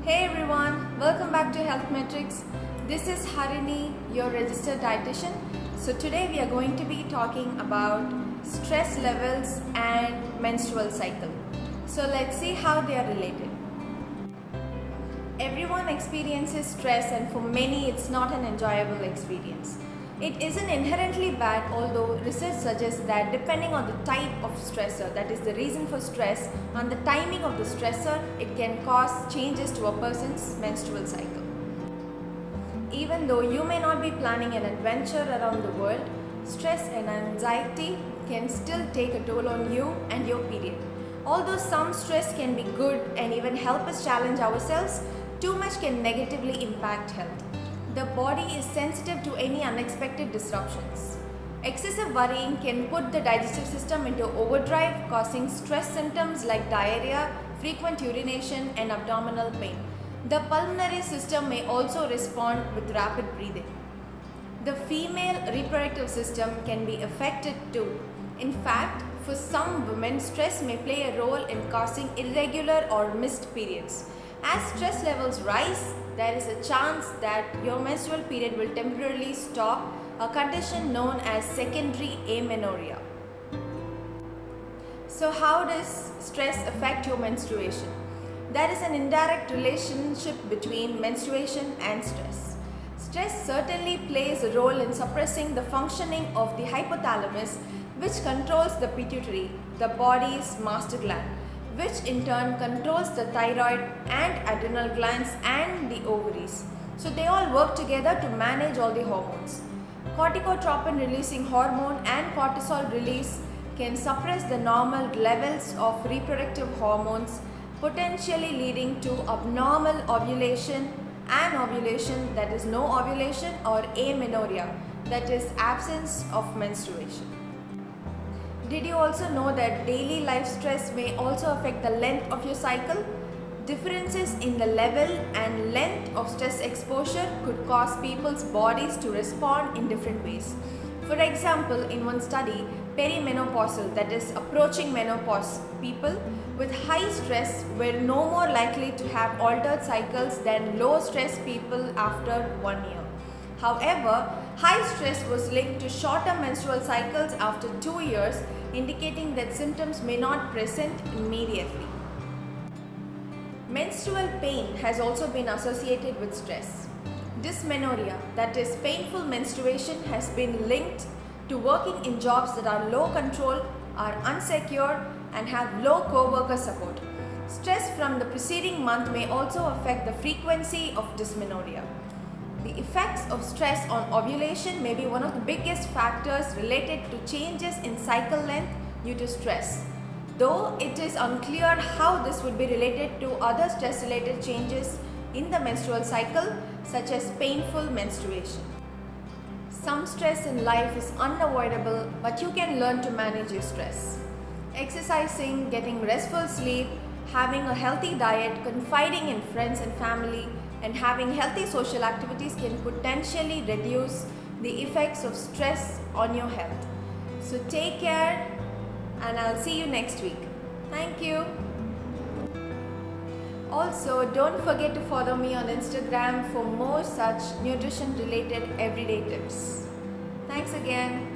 Hey everyone, welcome back to Health Metrics. This is Harini, your registered dietitian. So today we are going to be talking about stress levels and menstrual cycle. So let's see how they are related. Everyone experiences stress, and for many it's not an enjoyable experience. It isn't inherently bad, although research suggests that depending on the type of stressor, that is the reason for stress, and the timing of the stressor, it can cause changes to a person's menstrual cycle. Even though you may not be planning an adventure around the world, stress and anxiety can still take a toll on you and your period. Although some stress can be good and even help us challenge ourselves, too much can negatively impact health. The body is sensitive to any unexpected disruptions. Excessive worrying can put the digestive system into overdrive, causing stress symptoms like diarrhea, frequent urination, and abdominal pain. The pulmonary system may also respond with rapid breathing. The female reproductive system can be affected too. In fact, for some women, stress may play a role in causing irregular or missed periods. As stress levels rise, there is a chance that your menstrual period will temporarily stop, a condition known as secondary amenorrhea. So how does stress affect your menstruation? There is an indirect relationship between menstruation and stress. Stress certainly plays a role in suppressing the functioning of the hypothalamus, which controls the pituitary, the body's master gland, which in turn controls the thyroid and adrenal glands and the ovaries. So they all work together to manage all the hormones. Corticotropin releasing hormone and cortisol release can suppress the normal levels of reproductive hormones, potentially leading to abnormal ovulation and ovulation, that is no ovulation, or amenorrhea, that is absence of menstruation. Did you also know that daily life stress may also affect the length of your cycle? Differences in the level and length of stress exposure could cause people's bodies to respond in different ways. For example, in one study, perimenopausal, that is approaching menopause, people with high stress were no more likely to have altered cycles than low stress people after 1 year. However, high stress was linked to shorter menstrual cycles after 2 years, indicating that symptoms may not present immediately. Menstrual pain has also been associated with stress. Dysmenorrhea, that is painful menstruation, has been linked to working in jobs that are low control, are unsecure, and have low co-worker support. Stress from the preceding month may also affect the frequency of dysmenorrhea. The effects of stress on ovulation may be one of the biggest factors related to changes in cycle length due to stress, though it is unclear how this would be related to other stress-related changes in the menstrual cycle, such as painful menstruation. Some stress in life is unavoidable, but you can learn to manage your stress. Exercising, getting restful sleep, having a healthy diet, confiding in friends and family, and having healthy social activities can potentially reduce the effects of stress on your health. So take care, and I'll see you next week. Thank you. Also, don't forget to follow me on Instagram for more such nutrition related everyday tips. Thanks again.